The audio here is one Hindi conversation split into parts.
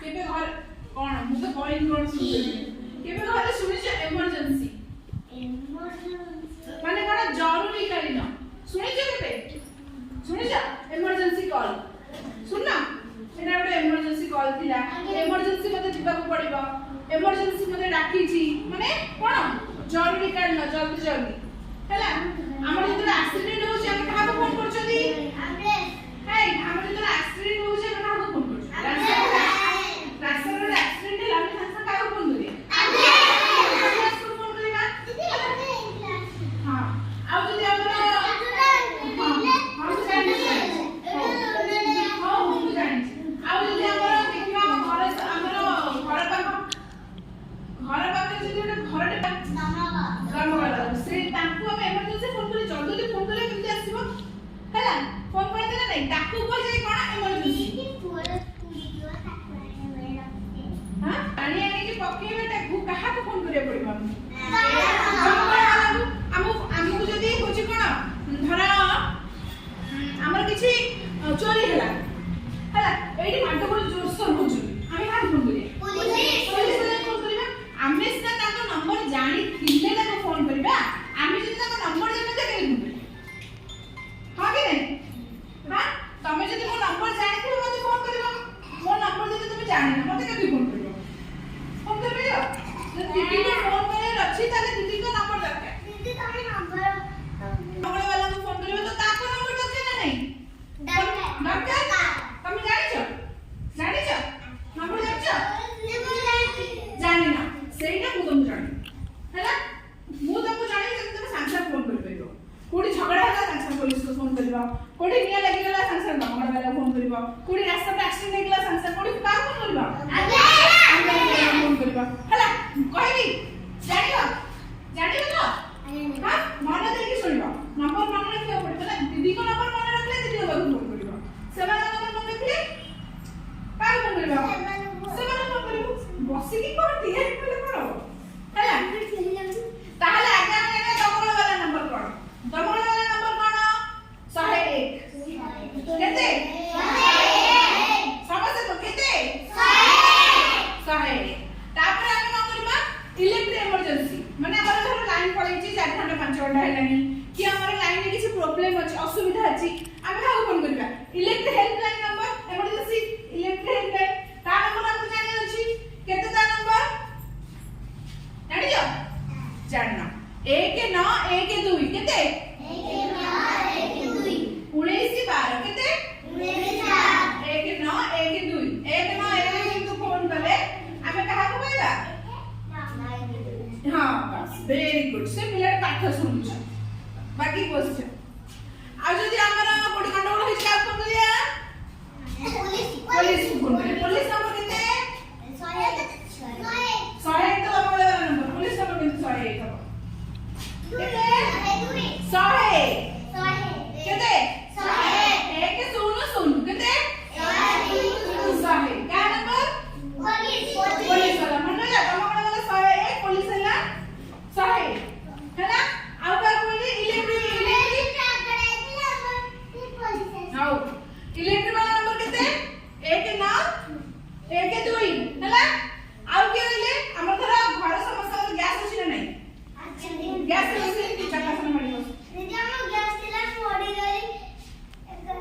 केबे घर कोन मु तो कॉइन कोन सुन केबे घर सुनिछ इमरजेंसी माने कोन जरूरी कालीन सुनिछ केबे सुनिछ इमरजेंसी कॉल सुनना एना ଗୋଟେ इमरजेंसी कॉल थिला इमरजेंसी मते जिबा को पड़िबो इमरजेंसी मते डाकी छी माने कोन जरूरी कालीन जल्दी जल्दी हैला हमर जतरा एक्सीडेंट हो छै हम कहा को फोन करछदी एम्बुलेंस हे हमर जतरा एक्सीडेंट हो छै कहा को फोन करछ रास्ता रे एक्सीडेंट है हम संसा का को फोन करी एम्बुलेंस को फोन करीबा हां आ जदी हमर हम जानि हां हम जानि आ जदी हमर देखिबा घर पाखे जदी ଗୋଟେ घरटे ग्रामवाला से तांको हम इमरजेंसी फोन करी जल्दी फोन करे केमती आसीबो हैला फोन करे देना नहीं ताकू को जाई कोन इमरजेंसी हां पानी आने के पकेबे ताकू कहा को फोन करे पड़िबो हमको जदी होची कोन धरा हमर किछि चोरी हैला हैला एडी माटो को जोरसर होची हामी हाथ फोन करी पुलिस फोन करिबा आमे से ताको नंबर जानी थिले ताको फोन करिबा आमे जदी ताको नंबर जानि ते केली फोन हां कि नहीं हां तमे जदी मो नंबर जानि थिबो मते फोन करिबो मो नंबर जदी तमे जानि ना मते केली फोन करिबो फोन करिबो दीदी को फोन करे रछि ताले दीदी को नंबर दरकार दीदी तमे नंबर वाला को फोन करिबो तो ताको नंबर दरकार ना नहीं दरकार तमे जानि छ नंबर जानि ना सेटा मु तुम जानि हैला मु तुमको जानि जे तुम सांसा फोन कर परबो कोडी झगड़ा होला सांसा पुलिस को फोन करबा कोडी निया लागि गेला सांसा नंबर वाला फोन करबा कोडी रास्ता पे एक्सीडेंट हे गेला सांसा कोडी का फोन करबा आगे फोन करबा हैला कहबी जानिबा तो हां मन देकी सुनिबा नंबर मन रखियो पड़तो ना दीदी को नंबर मन रखले दीदी को फोन करबा सेवा नंबर मन रखले का फोन करबा सेवा फोन करबो बसी की कोन दिए बोले कोन हैला ताहले आगे आने दमगल वाला नंबर कोन दमगल वाला नंबर कोन 101 केते 101 समझे तो केते 101 तापर आमे कोन करबा इलेक्ट्रिक इमरजेंसी माने हमर घर लाइन पड़ै छी 4 घंटा 5 घंटा हेलानी कि हमर लाइन में किछि प्रॉब्लम अछि असुविधा अछि आमे हाउ कोन करबा electric helpline number emergency electric helpline ता नंबर हमको जानि अछि केते ता नंबर जानि जो जानना 19 12 केते 19 12 केते 19 12 को फोन करे आमे कहा को कहबा हां बस वेरी गुड से मिलर पाठ सुनु छ बाकी क्वेश्चन आ जदी हमरा कोडी कंट्रोल होई का फोन करिया पुलिस को फोन करे पुलिस नंबर केते 101 तो हमर नंबर पुलिस नंबर केते 101 केते 100 केते 1 सुनो सुन केते 100 का नंबर पुलिस वाला मन जा हमर वाला 101 पुलिस वाला 100 हैना आ का बोली इलेक्ट्रिक हाउ इलेक्ट्रिक वाला नंबर केते 1 9 1 2 हैला आउ के रहले हमर घर समस्या गैस अछि ना नहीं अच्छा गैस अछि कि चक्का से मड़ी बस दीदी हम गैस तिला पड़ी गई एकदा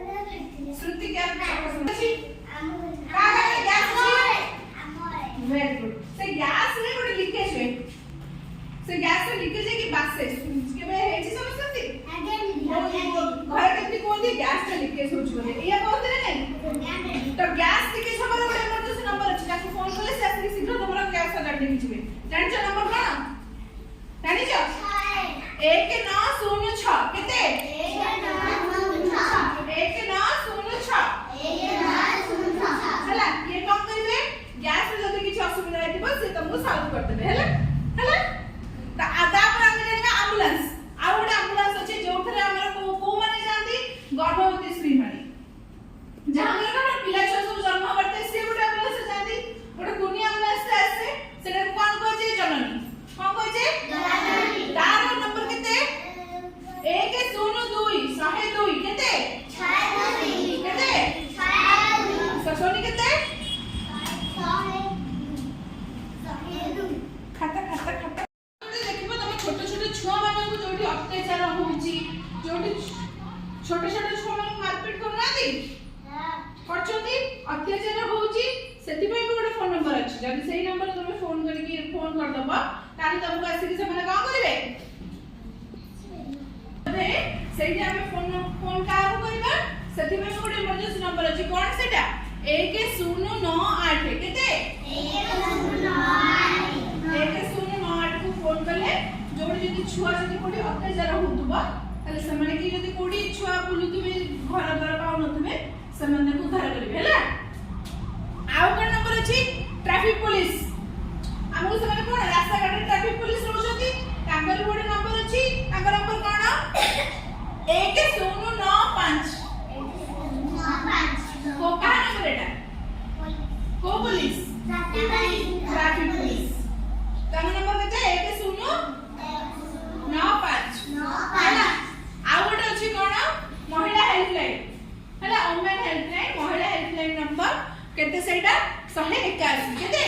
श्रुति क्या अछि का गैस अछि वेरी गुड से गैस रे कोड लीकेज है से गैस से लीकेज है कि बस से के बे हेची समस्या आगे घर केति कोंदी गैस से लीकेज होछ बोले या कहते नहीं तो गैस लीकेज हमर ଗୋଟେ इमरजेंसी नंबर अछि ताको फोन करले से आसी शीघ्र तमरा गैस सजाड़ दे छिबे जानि छ नंबर कोन जानि छ 1906 केते 1906 हैला ये काम करिवे गैस रे जदी किछ असुविधा हेतिबो से तुमको सॉल्व कर देबे हैला हैला ता आदा पर हम जानिबा एम्बुलेंस आ गोटे एम्बुलेंस अछि जोथरे हमरा को माने जानती गर्भवती स्त्री माने जहां मेरा पिला छुआ सब जन्म करते से गोटे एम्बुलेंस जानती गोटे कुनी एम्बुलेंस आसे सेटा कोन कहै छै जननी कोन कहै छै जननी तार नंबर केते सेति पई भी गोटे फोन नंबर अछि जदि सेही नंबर तुम फोन करके फोन कर दबो ताले तुमको आसी से माने का करिवे अबे सेही हमें फोन का करबा सेति पई गोटे इमरजेंसी नंबर अछि कोन सेटा 1098 केते 1098 को फोन करले जोडी जदि छुआ जदि कोडी अत्याचार होतुबा ताले समान की जदि कोडी छुआ बुलुतुबे घर घर पाउ नथुबे समान को उद्धार करिवे हैला आउ कोन नंबर अछि ट्रैफिक पुलिस हमहु समान कोन रास्ता घाट ट्रैफिक पुलिस रहउछथि तांकर गोटे नंबर अछि तांकर नंबर कोन 1095 को का नंबर एटा को पुलिस ट्रैफिक पुलिस तांकर नंबर केते 1095 हैला आउ गोटे अछि कोन महिला हेल्पलाइन हैला वुमेन हेल्पलाइन महिला हेल्पलाइन नंबर केते सेटा 181 केते